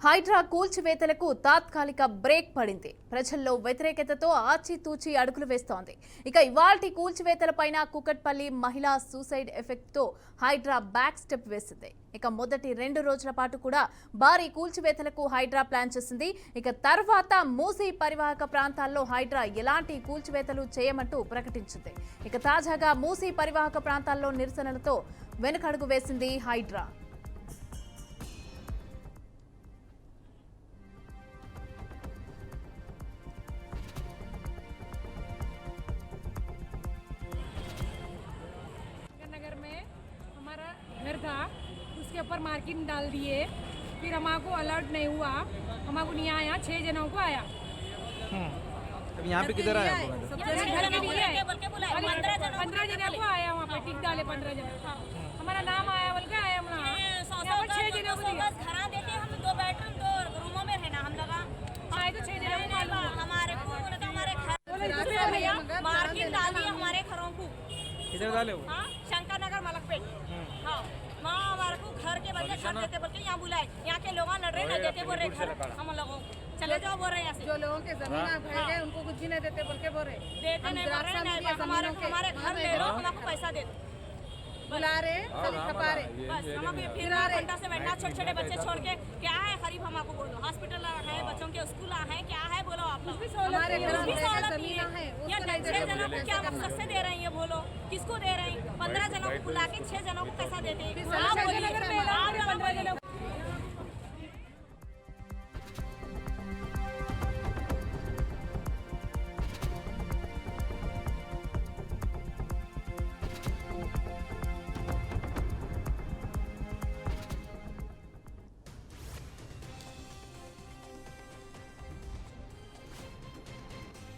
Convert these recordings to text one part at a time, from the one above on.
హైడ్రా కూల్చివేతలకు తాత్కాలిక బ్రేక్ పడింది. ప్రజల్లో వ్యతిరేకతతో ఆచితూచి అడుగులు వేస్తోంది. ఇక ఇవాల్టి కూల్చివేతలపైన కూకట్పల్లి మహిళా సూసైడ్ ఎఫెక్ట్తో హైడ్రా బ్యాక్ స్టెప్ వేసింది. ఇక మొదటి 2 రోజుల పాటు కూడా భారీ కూల్చివేతలకు హైడ్రా ప్లాన్ చేసింది. ఇక తర్వాత మూసీ పరివాహక ప్రాంతాల్లో హైడ్రా ఎలాంటి కూల్చివేతలు చేయమంటూ ప్రకటించింది. ఇక తాజాగా మూసీ పరివాహక ప్రాంతాల్లో నిరసనలతో వెనుకడుగు వేసింది హైడ్రా. नगर में हमारा घर था, उसके ऊपर मार्किंग डाल दिए। फिर हमारे अलर्ट नहीं हुआ, हमारे नहीं आया, 6 जनों को आया। अब यहाँ पे किधर आया? घर के लिए 15 जनों को आया, वहाँ पे टिक डाले 15 जन। हमारा नाम आया बोल के आया, यहाँ पर 6 जनों को दिया। घरा देके हम 2 बेडरूम 2 रूमों में रहना हम लगा आए तो 6 जनों को मालूम है। हमारे को हमारे घर मार्किंग डाल दिए हमारे घरों को। किधर डाले वो? हाँ, शंकर नगर मलकपेट। हाँ, वहाँ हमारे को घर के बदले घर देते बोल के यहाँ बुलाए। यहाँ के लोग लड़ रहे, न देते बोल रहे घर हम लोगों को। चले जाओ बोल रहे यहाँ से। जो लोगों के जमीन भर गए उनको कुछ ही नहीं देते बोल के बोल रहे। देते नहीं बोल रहे, नहीं हमारे घर ले लो, हमको पैसा दे दो। बुला रहे, सभी खपा रहे। बस हमको फिर घंटा से बैठना, छोटे छोटे बच्चे छोड़ के क्या है खरीब हमको बोलो। हॉस्पिटल है, बच्चों के स्कूल है, क्या है बोलो आप लोग। हमारे घर कुछ भी में सहूलत जमीन नहीं है, या उसको नहीं 6 देते जनों को बोले, क्या ऐसा मकसद से दे रहे हैं ये बोलो। किसको दे रहे हैं? 15 जनों को बुला के 6 जनों को पैसा देते हैं। आप बोलिए, आप लोग बोलिए।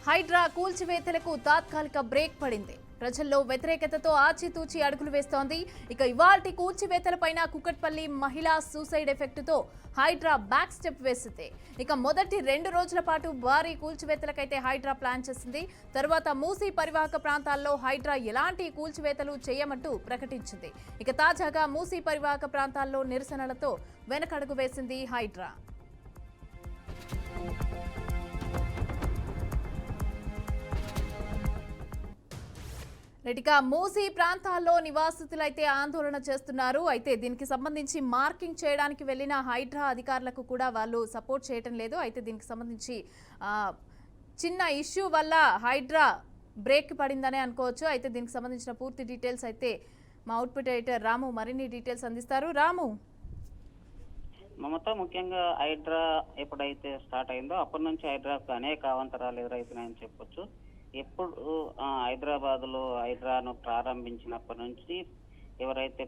హైడ్రా కూల్చివేతలకు తాత్కాలిక బ్రేక్ పడింది. ప్రజల్లో వ్యతిరేకతతో ఆచితూచి అడుగులు వేస్తోంది. ఇక ఇవాల్టి కూల్చివేతలపైన కూకట్పల్లి మహిళా సూసైడ్ ఎఫెక్ట్తో హైడ్రా బ్యాక్ స్టెప్ వేసింది. ఇక మొదటి 2 రోజుల పాటు భారీ కూల్చివేతలకైతే హైడ్రా ప్లాన్ చేసింది. తర్వాత మూసీ పరివాహక ప్రాంతాల్లో హైడ్రా ఎలాంటి కూల్చివేతలు చేయమంటూ ప్రకటించింది. ఇక తాజాగా మూసీ పరివాహక ప్రాంతాల్లో నిరసనలతో వెనకడుగు వేసింది హైడ్రా. రెటిగా మూసీ ప్రాంతాల్లో నివాసితులైతే ఆందోళన చేస్తున్నారు. అయితే దీనికి సంబంధించి మార్కింగ్ చేయడానికి వెళ్లిన హైడ్రా అధికారులకు కూడా వాళ్ళు సపోర్ట్ చేయటం లేదు. అయితే దీనికి సంబంధించి చిన్న ఇష్యూ వల్ల హైడ్రా బ్రేక్ పడిందనే అనుకోవచ్చు. అయితే దీనికి సంబంధించిన పూర్తి డీటెయిల్స్ అయితే మా అవుట్పుట్ ఎడిటర్ రాము మరిన్ని డీటెయిల్స్ అందిస్తారు. రాము, మమత, ముఖ్యంగా హైడ్రా ఎప్పుడైతే స్టార్ట్ అయిందో అప్పటి నుంచి హైడ్రాకు అనేక అవాంతరాలు ఎదురవుతున్నాయని చెప్పొచ్చు. ఎప్పుడు హైదరాబాద్ లో హైడ్రాను ప్రారంభించినప్పటి నుంచి ఎవరైతే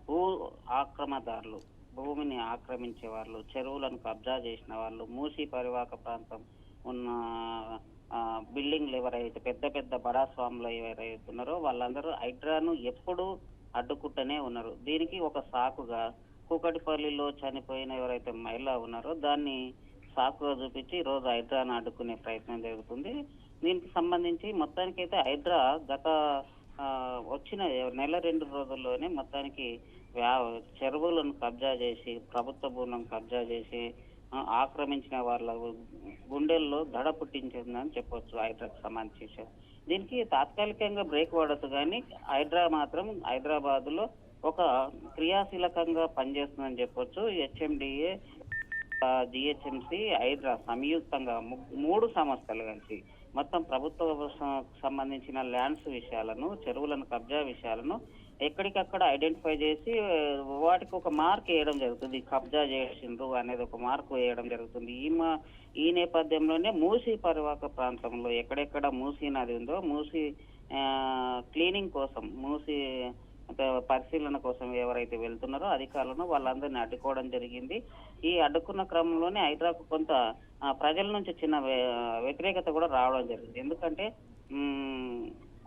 భూ ఆక్రమదారులు, భూమిని ఆక్రమించే వాళ్ళు, చెరువులను కబ్జా చేసిన వాళ్ళు, మూసీ పరివాహక ప్రాంతం ఉన్న బిల్డింగ్లు ఎవరైతే పెద్ద పెద్ద బడాస్వాములు ఎవరైతే ఉన్నారో వాళ్ళందరూ హైడ్రాను ఎప్పుడు అడ్డుకుంటూనే ఉన్నారు. దీనికి ఒక సాకుగా కూకటిపల్లిలో చనిపోయిన ఎవరైతే మహిళ ఉన్నారో దాన్ని సాకుగా చూపించి ఈ రోజు హైడ్రాను అడ్డుకునే ప్రయత్నం జరుగుతుంది. దీనికి సంబంధించి మొత్తానికైతే హైడ్రా గత వచ్చిన 1-2 రోజుల్లోనే మొత్తానికి చెరువులను కబ్జా చేసి, ప్రభుత్వ భూములను కబ్జా చేసి, ఆక్రమించిన వాళ్ళ గుండెల్లో దడ పుట్టించిందని చెప్పొచ్చు హైడ్రాకు సంబంధించి. దీనికి తాత్కాలికంగా బ్రేక్ పడదు, కానీ హైడ్రా మాత్రం హైదరాబాద్ లో ఒక క్రియాశీలకంగా పనిచేస్తుందని చెప్పొచ్చు. హెచ్ఎండిఏ, జిహెచ్ఎంసి, హైడ్రా సంయుక్తంగా 3 సంస్థలు కలిసి మొత్తం ప్రభుత్వ సంబంధించిన ల్యాండ్స్ విషయాలను, చెరువులను కబ్జా విషయాలను ఎక్కడికక్కడ ఐడెంటిఫై చేసి వాటికి ఒక మార్క్ వేయడం జరుగుతుంది. కబ్జా చేసిండ్రు అనేది ఒక మార్క్ వేయడం జరుగుతుంది. ఈ నేపథ్యంలోనే మూసీ పరివాహక ప్రాంతంలో ఎక్కడెక్కడ మూసీ నది ఉందో మూసీ క్లీనింగ్ కోసం, మూసీ పరిశీలన కోసం ఎవరైతే వెళ్తున్నారో అధికారులను వాళ్ళందరినీ అడ్డుకోవడం జరిగింది. ఈ అడ్డుకున్న క్రమంలోనే హైడ్రాకు కొంత ప్రజల నుంచి చిన్న వ్యతిరేకత కూడా రావడం జరిగింది. ఎందుకంటే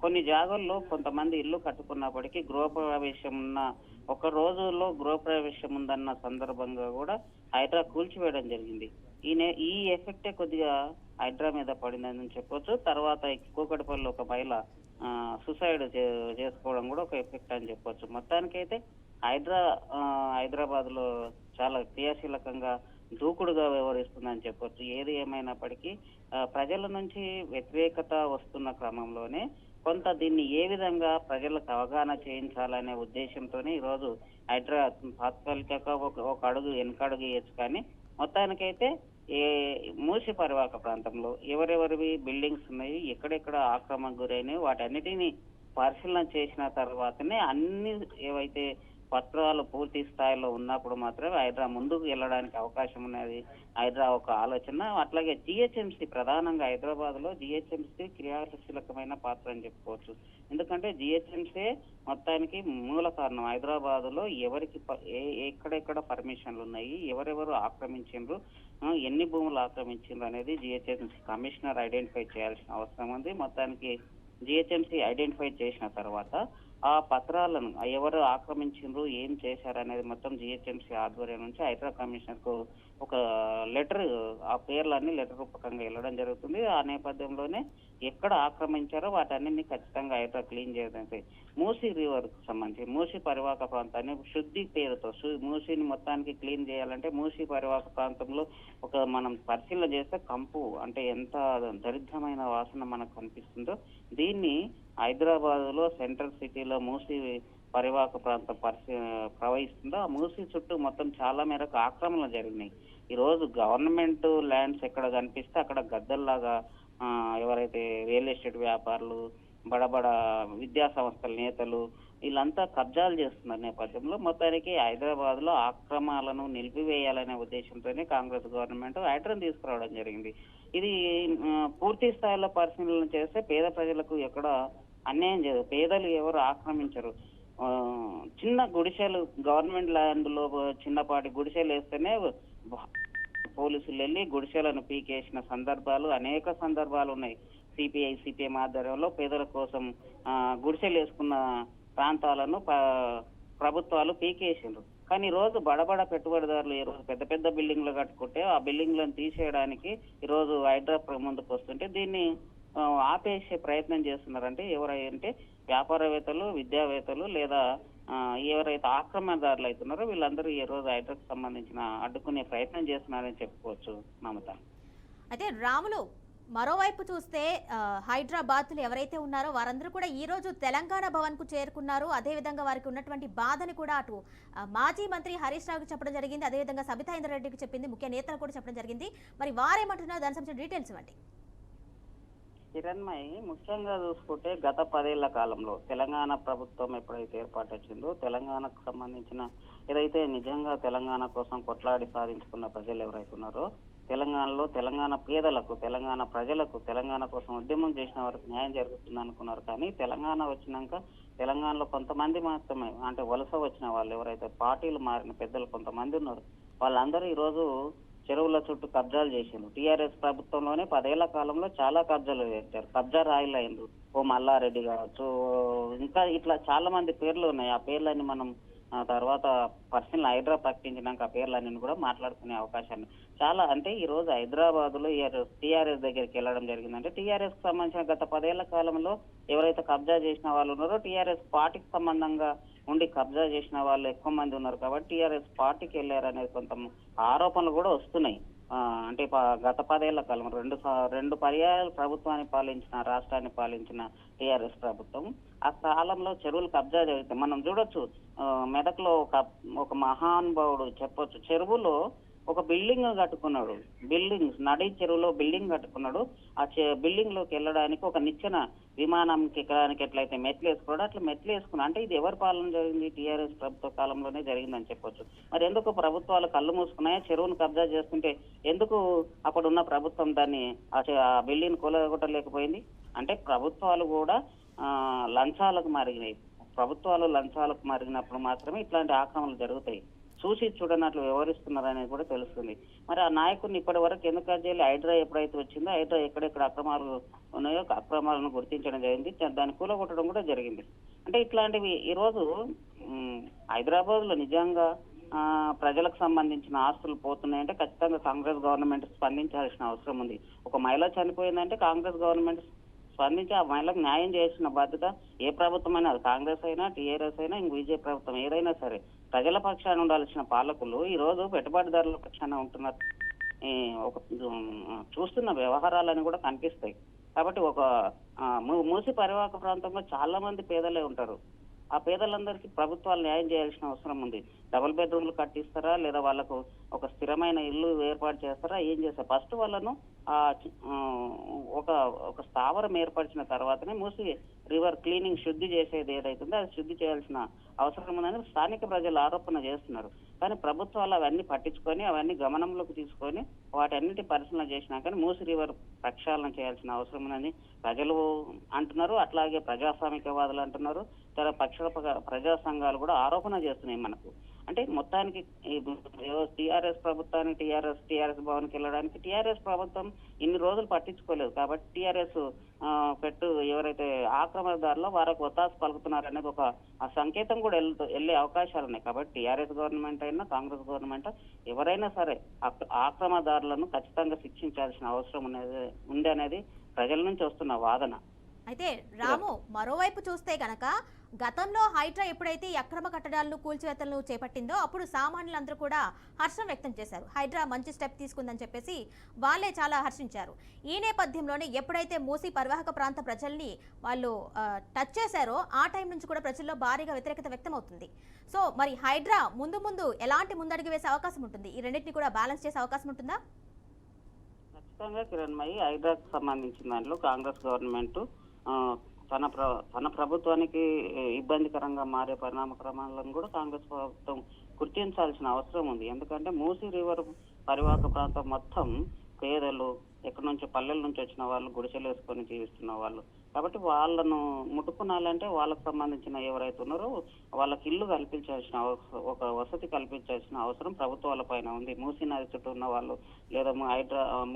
కొన్ని జాగాల్లో కొంతమంది ఇల్లు కట్టుకున్నప్పటికీ గృహప్రవేశం ఉన్న ఒక రోజులో గృహప్రవేశం ఉందన్న సందర్భంగా కూడా హైడ్రా కూల్చివేయడం జరిగింది. ఈ ఎఫెక్టే కొద్దిగా హైడ్రా మీద పడిందని చెప్పొచ్చు. తర్వాత కూకట్పల్లిలో ఒక మహిళ సూసైడ్ చేసుకోవడం కూడా ఒక ఎఫెక్ట్ అని చెప్పొచ్చు. మొత్తానికైతే హైదరాబాద్ లో చాలా క్రియాశీలకంగా దూకుడుగా వ్యవహరిస్తుందని చెప్పొచ్చు. ఏది ఏమైనప్పటికీ ప్రజల నుంచి వ్యతిరేకత వస్తున్న క్రమంలోనే కొంత దీన్ని ఏ విధంగా ప్రజలకు అవగాహన చేయించాలనే ఉద్దేశంతోనే ఈరోజు హైడ్రా తాత్కాలికంగా ఒక అడుగు వెనకడుగు వేయచ్చు. కానీ మొత్తానికైతే ఏ మూసి పరివాహక ప్రాంతంలో ఎవరెవరివి బిల్డింగ్స్ ఉన్నాయి, ఎక్కడెక్కడ ఆక్రమణకు గురైనాయి, వాటన్నిటిని పరిశీలన చేసిన తర్వాతనే అన్ని ఏవైతే పత్రాలు పూర్తి స్థాయిలో ఉన్నప్పుడు మాత్రమే హైడ్రా ముందుకు వెళ్ళడానికి అవకాశం ఉన్నది. హైడ్రా ఒక ఆలోచన. అట్లాగే జిహెచ్ఎంసీ ప్రధానంగా హైదరాబాద్ లో జిహెచ్ఎంసీ క్రియాశీలకమైన పాత్ర అని చెప్పుకోవచ్చు. ఎందుకంటే జిహెచ్ఎంసీ మొత్తానికి మూల కారణం. హైదరాబాద్ లో ఎవరికి ఎక్కడెక్కడ పర్మిషన్లు ఉన్నాయి, ఎవరెవరు ఆక్రమించిండ్రు, ఎన్ని భూములు ఆక్రమించిండ్రు అనేది జిహెచ్ఎంసీ కమిషనర్ ఐడెంటిఫై చేయాల్సిన అవసరం ఉంది. మొత్తానికి జిహెచ్ఎంసీ ఐడెంటిఫై చేసిన తర్వాత ఆ పత్రాలను ఎవరు ఆక్రమించిండ్రు, ఏం చేశారు అనేది మొత్తం జిహెచ్ఎంసీ ఆధ్వర్యం నుంచి హైడ్రా కమిషనర్ కు ఒక లెటర్, ఆ పేర్లన్నీ లెటర్ రూపకంగా వెళ్ళడం జరుగుతుంది. ఆ నేపథ్యంలోనే ఎక్కడ ఆక్రమించారో వాటన్నింటినీ ఖచ్చితంగా హైడ్రా క్లీన్ చేయడానికి మూసీ రివర్ కు సంబంధించి మూసీ పరివాహక ప్రాంతాన్ని శుద్ధి పేరుతో మూసీని మొత్తానికి క్లీన్ చేయాలంటే మూసీ పరివాహక ప్రాంతంలో మనం పరిశీలన చేస్తే కంపు అంటే ఎంత దరిద్రమైన వాసన మనకు కనిపిస్తుందో, దీన్ని హైదరాబాద్ లో సెంట్రల్ సిటీలో మూసీ పరివాహక ప్రాంతం ప్రవహిస్తుందో ఆ మూసీ చుట్టూ మొత్తం చాలా మేరకు ఆక్రమణలు జరిగినాయి. ఈ రోజు గవర్నమెంట్ ల్యాండ్స్ ఎక్కడ కనిపిస్తే అక్కడ గద్దల్లాగా ఎవరైతే రియల్ ఎస్టేట్ వ్యాపారులు, బడబడ విద్యా సంస్థల నేతలు వీళ్ళంతా కబ్జాలు చేస్తున్న నేపథ్యంలో మొత్తానికి హైదరాబాద్ లో ఆక్రమణలను నిలిపివేయాలనే ఉద్దేశంతోనే కాంగ్రెస్ గవర్నమెంట్ హైడ్రాను తీసుకురావడం జరిగింది. ఇది పూర్తి స్థాయిలో పరిశీలన చేస్తే పేద ప్రజలకు ఎక్కడ అన్యాయం చేయదు. పేదలు ఎవరు ఆక్రమించరు. చిన్న గుడిసెలు గవర్నమెంట్ ల్యాండ్ లో చిన్నపాటి గుడిసెలు వేస్తేనే పోలీసులు వెళ్ళి గుడిసెలను పీకేసిన సందర్భాలు అనేక సందర్భాలు ఉన్నాయి. సిపిఐ సిపిఎం ఆధ్వర్యంలో పేదల కోసం గుడిసెలు వేసుకున్న ప్రాంతాలను ప్రభుత్వాలు పీకేసిండ్రు. కానీ ఈ రోజు బడబడ పెట్టుబడిదారులు ఈ రోజు పెద్ద పెద్ద బిల్డింగ్లు కట్టుకుంటే ఆ బిల్డింగ్లను తీసేయడానికి ఈ రోజు హైడ్రా ముందుకు వస్తుంటే దీన్ని ఆపేసే ప్రయత్నం చేస్తున్నారంటే ఎవరైతే వ్యాపారవేత్తలు, విద్యావేత్తలు లేదా ఎవరైతే ఆక్రమణదారులు అవుతున్నారో వీళ్ళందరూ ఈ రోజు హైడ్రాకు సంబంధించిన అడ్డుకునే ప్రయత్నం చేస్తున్నారని చెప్పుకోవచ్చు మమత. అయితే రాములు, మరోవైపు చూస్తే హైదరాబాద్లు ఎవరైతే ఉన్నారో వారందరూ కూడా ఈ రోజు తెలంగాణ భవన్ కు చేరుకున్నారు. అదేవిధంగా వారికి ఉన్నటువంటి బాధని కూడా అటు మాజీ మంత్రి హరీష్ రావుకి చెప్పడం జరిగింది, అదేవిధంగా సబితా ఇంద్రారెడ్డికి చెప్పింది, ముఖ్య నేతలు కూడా చెప్పడం జరిగింది. మరి వారేమంటున్నారు, దానికి సంబంధించిన డీటెయిల్స్ ఇవ్వండి. కిరణ్మయి, ముఖ్యంగా చూసుకుంటే గత 10 ఏళ్ల కాలంలో తెలంగాణ ప్రభుత్వం ఎప్పుడైతే ఏర్పాటు వచ్చిందో తెలంగాణకు సంబంధించిన ఏదైతే నిజంగా తెలంగాణ కోసం కొట్లాడి సాధించుకున్న ప్రజలు ఎవరైతే ఉన్నారో తెలంగాణలో తెలంగాణ పేదలకు, తెలంగాణ ప్రజలకు, తెలంగాణ కోసం ఉద్యమం చేసిన వారికి న్యాయం జరుగుతుంది అనుకున్నారు. కానీ తెలంగాణ వచ్చినాక తెలంగాణలో కొంతమంది మాత్రమే అంటే వలస వచ్చిన వాళ్ళు ఎవరైతే పార్టీలు మారిన పెద్దలు కొంతమంది ఉన్నారు, వాళ్ళందరూ ఈరోజు చెరువుల చుట్టూ కబ్జాలు చేసిండ్రు. టీఆర్ఎస్ ప్రభుత్వంలోనే 10 ఏళ్ల కాలంలో చాలా కబ్జాలు చేశారు. కబ్జా రాయిలు అయిండ్రు. ఓ మల్లారెడ్డి కావచ్చు, ఇంకా ఇట్లా చాలా మంది పేర్లు ఉన్నాయి. ఆ పేర్లన్నీ మనం తర్వాత పర్సనల్ హైడ్రా ప్రకటించినాక ఆ పేర్లన్నీ కూడా మాట్లాడుకునే అవకాశాన్ని చాలా అంటే ఈ రోజు హైదరాబాద్ లో టీఆర్ఎస్ దగ్గరికి వెళ్ళడం జరిగిందంటే టీఆర్ఎస్ కు సంబంధించిన గత 10 ఏళ్ల కాలంలో ఎవరైతే కబ్జా చేసిన వాళ్ళు ఉన్నారో టీఆర్ఎస్ పార్టీకి సంబంధంగా ఉండి కబ్జా చేసిన వాళ్ళు ఎక్కువ మంది ఉన్నారు కాబట్టి టీఆర్ఎస్ పార్టీకి వెళ్ళారనేది కొంత ఆరోపణలు కూడా వస్తున్నాయి. అంటే గత 10 ఏళ్ల కాలం రెండు పర్యాయాలు ప్రభుత్వాన్ని పాలించిన, రాష్ట్రాన్ని పాలించిన టీఆర్ఎస్ ప్రభుత్వం ఆ కాలంలో చెరువులు కబ్జా జరిగితే మనం చూడొచ్చు. మెదక్లో ఒక మహానుభావుడు చెప్పొచ్చు, చెరువులో ఒక బిల్డింగ్ కట్టుకున్నాడు. నడి చెరువులో బిల్డింగ్ కట్టుకున్నాడు. ఆ బిల్డింగ్ లోకి వెళ్ళడానికి ఒక నిచ్చెన విమానంకి ఎక్కడానికి ఎట్లయితే మెట్లు వేసుకున్నాడు అట్లా మెట్లు వేసుకున్నాడు. అంటే ఇది ఎవరి పాలన జరిగింది? టీఆర్ఎస్ ప్రభుత్వ కాలంలోనే జరిగిందని చెప్పొచ్చు. మరి ఎందుకు ప్రభుత్వాలు కళ్ళు మూసుకున్నాయో? చెరువును కబ్జా చేస్తుంటే ఎందుకు అప్పుడున్న ప్రభుత్వం దాన్ని ఆ బిల్డింగ్ కూలగొట్టలేకపోయింది? అంటే ప్రభుత్వాలు కూడా లంచాలకు మారినాయి. ప్రభుత్వాలు లంచాలకు మారినప్పుడు మాత్రమే ఇట్లాంటి ఆక్రమణలు జరుగుతాయి. చూసి చూడనట్లు వ్యవహరిస్తున్నారు అనేది కూడా తెలుస్తుంది. మరి ఆ నాయకుడిని ఇప్పటి వరకు ఎందుకు చేయాలి? హైడ్రా ఎప్పుడైతే వచ్చిందో హైడ్రా ఎక్కడెక్కడ అక్రమాలు ఉన్నాయో అక్రమాలను గుర్తించడం జరిగింది, దాన్ని కూలగొట్టడం కూడా జరిగింది. అంటే ఇట్లాంటివి ఈరోజు హైదరాబాద్ లో నిజంగా ప్రజలకు సంబంధించిన ఆస్తులు పోతున్నాయంటే ఖచ్చితంగా కాంగ్రెస్ గవర్నమెంట్ స్పందించాల్సిన అవసరం ఉంది. ఒక మహిళ చనిపోయిందంటే కాంగ్రెస్ గవర్నమెంట్ స్పందించి ఆ మహిళకు న్యాయం చేయాల్సిన బాధ్యత ఏ ప్రభుత్వం అయినా, అది కాంగ్రెస్ అయినా, టీఆర్ఎస్ అయినా, ఇంక బీజేపీ ప్రభుత్వం ఏదైనా సరే ప్రజల పక్షాన ఉండాల్సిన పాలకులు ఈ రోజు పెట్టుబడిదారుల పక్షాన ఉంటున్నారు. ఒక చూస్తున్న వ్యవహారాలని కూడా కనిపిస్తాయి. కాబట్టి ఒక మూసి పరివాహక ప్రాంతంలో చాలా మంది పేదలే ఉంటారు. ఆ పేదలందరికీ ప్రభుత్వాలు న్యాయం చేయాల్సిన అవసరం ఉంది. డబుల్ బెడ్రూమ్లు కట్టిస్తారా, లేదా వాళ్ళకు ఒక స్థిరమైన ఇల్లు ఏర్పాటు చేస్తారా, ఏం చేస్తారు? ఫస్ట్ వాళ్ళను ఒక స్థావరం ఏర్పరిచిన తర్వాతనే మూసి రివర్ క్లీనింగ్ శుద్ధి చేసేది ఏదైతుందో అది శుద్ధి చేయాల్సిన అవసరం ఉందని స్థానిక ప్రజలు ఆరోపణ చేస్తున్నారు. కానీ ప్రభుత్వాలు అవన్నీ పట్టించుకొని అవన్నీ గమనంలోకి తీసుకొని వాటన్నిటి పరిశీలన చేసినాక మూసి రివర్ ప్రక్షాళన చేయాల్సిన అవసరం ఉందని ప్రజలు అంటున్నారు. అట్లాగే ప్రజాస్వామికవాదులు అంటున్నారు. ప్రజా సంఘాలు కూడా ఆరోపణ చేస్తున్నాయి మనకు. అంటే మొత్తానికి టీఆర్ఎస్ ప్రభుత్వానికి టీఆర్ఎస్ భవన్కి వెళ్ళడానికి టీఆర్ఎస్ ప్రభుత్వం ఇన్ని రోజులు పట్టించుకోలేదు. కాబట్టి టీఆర్ఎస్ ఎవరైతే ఆక్రమణదారులో వారికి ఒత్తాసు పలుకుతున్నారు అనేది ఒక సంకేతం కూడా వెళ్ళే అవకాశాలు ఉన్నాయి. కాబట్టి టీఆర్ఎస్ గవర్నమెంట్ అయినా కాంగ్రెస్ గవర్నమెంట్ ఎవరైనా సరే ఆక్రమణదారులను ఖచ్చితంగా శిక్షించాల్సిన అవసరం ఉంది అనేది ప్రజల నుంచి వస్తున్న వాదన. అయితే రాము, మరోవైపు చూస్తే గనక గతంలో హైడ్రా ఎప్పుడైతే ఈ అక్రమ కట్టడాలను కూల్చివేతలను చేపట్టిందో అప్పుడు సామాన్యులందరూ కూడా హర్షం వ్యక్తం చేశారు. హైడ్రా మంచి స్టెప్ తీసుకుందని చెప్పేసి వాళ్ళే చాలా హర్షించారు. ఈ నేపథ్యంలోనే ఎప్పుడైతే మూసీ పరివాహక ప్రాంత ప్రజల్ని వాళ్ళు టచ్ చేశారో ఆ టైం నుంచి కూడా ప్రజల్లో భారీగా వ్యతిరేకత వ్యక్తం అవుతుంది. సో మరి హైడ్రా ముందు ఎలాంటి ముందడుగు వేసే అవకాశం ఉంటుంది? ఈ రెండింటిని కూడా బ్యాలెన్స్ చేసే అవకాశం ఉంటుందా? ఖచ్చితంగా కిరణ్మయి, హైడ్రాకు సంబంధించిన దాంట్లో కాంగ్రెస్ గవర్నమెంట్ తన ప్రభుత్వానికి ఇబ్బందికరంగా మారే పరిణామ క్రమాలను కూడా కాంగ్రెస్ ప్రభుత్వం గుర్తించాల్సిన అవసరం ఉంది. ఎందుకంటే మూసీ రివర్ పరివాహక ప్రాంతం మొత్తం పేదలు, ఎక్కడి నుంచి పల్లెల నుంచి వచ్చిన వాళ్ళు, గుడిసెలు వేసుకొని జీవిస్తున్న వాళ్ళు. కాబట్టి వాళ్ళను ముట్టుకున్నాలంటే వాళ్ళకు సంబంధించిన ఎవరైతే ఉన్నారో వాళ్ళకి ఇల్లు కల్పించాల్సిన ఒక వసతి కల్పించాల్సిన అవసరం ప్రభుత్వాల పైన ఉంది. మూసీ నది చుట్టూ ఉన్న వాళ్ళు లేదా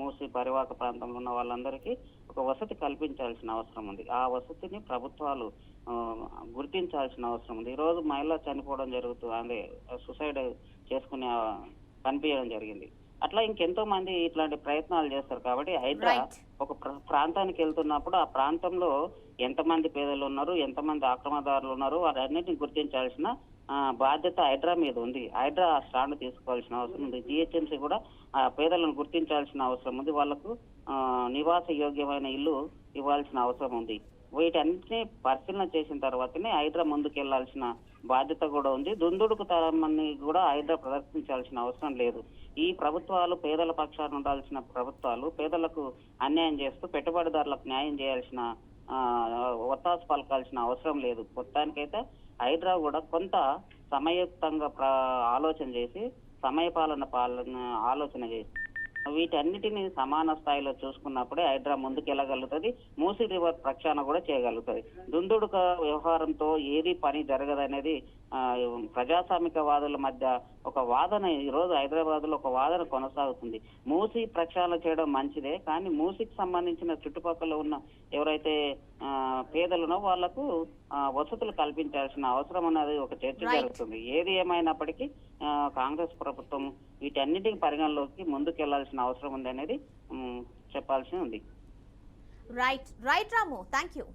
మూసీ పరివాహక ప్రాంతంలో ఉన్న వాళ్ళందరికీ ఒక వసతి కల్పించాల్సిన అవసరం ఉంది. ఆ వసతిని ప్రభుత్వాలు గుర్తించాల్సిన అవసరం ఉంది. ఈరోజు మహిళ చనిపోవడం జరుగుతుంది, అదే సూసైడ్ చేసుకునే కనిపించడం జరిగింది. అట్లా ఇంకెంతో మంది ఇట్లాంటి ప్రయత్నాలు చేస్తారు. కాబట్టి హైడ్రా ఒక ప్రాంతానికి వెళ్తున్నప్పుడు ఆ ప్రాంతంలో ఎంతమంది పేదలు ఉన్నారు, ఎంతమంది ఆక్రమణదారులు ఉన్నారు, వాటన్నిటిని గుర్తించాల్సిన బాధ్యత హైడ్రా మీద ఉంది. హైడ్రా ఆ స్టాండ్ తీసుకోవాల్సిన అవసరం ఉంది. జిహెచ్ఎంసీ కూడా ఆ పేదలను గుర్తించాల్సిన అవసరం ఉంది. వాళ్లకు నివాస యోగ్యమైన ఇల్లు ఇవ్వాల్సిన అవసరం ఉంది. వీటన్నిటిని పరిశీలన చేసిన తర్వాతనే హైడ్రా ముందుకెళ్లాల్సిన బాధ్యత కూడా ఉంది. దుందుడుకు తరమని కూడా హైడ్రా ప్రదర్శించాల్సిన అవసరం లేదు. ఈ ప్రభుత్వాలు పేదల పక్షాన ఉండాల్సిన ప్రభుత్వాలు పేదలకు అన్యాయం చేస్తూ పెట్టుబడిదారులకు న్యాయం చేయాల్సిన ఒత్తాసు పలకాల్సిన అవసరం లేదు. మొత్తానికైతే హైడ్రా కూడా కొంత సమయయుక్తంగా ఆలోచన చేసి సమయపాలన ఆలోచన చేసి వీటన్నిటిని సమాన స్థాయిలో చూసుకున్నప్పుడే హైడ్రా ముందుకెళ్ళగలుగుతుంది. మూసీ రివర్ ప్రక్షాళన కూడా చేయగలుగుతుంది. దుందుడుక వ్యవహారంతో ఏది పని జరగదనేది ప్రజాస్వామికవాదుల మధ్య ఒక వాదన ఈ రోజు హైదరాబాద్ లో ఒక వాదన కొనసాగుతుంది. మూసీ ప్రక్షాళన చేయడం మంచిదే, కానీ మూసీకి సంబంధించిన చుట్టుపక్కల ఉన్న ఎవరైతే పేదలునో వాళ్లకు వసతులు కల్పించాల్సిన అవసరం అనేది ఒక చర్చ జరుగుతుంది. ఏది ఏమైనప్పటికీ కాంగ్రెస్ ప్రభుత్వం వీటన్నిటిని పరిగణలోకి ముందుకెళ్లాల్సిన అవసరం ఉంది అనేది చెప్పాల్సి ఉంది. Right Ramu, thank you.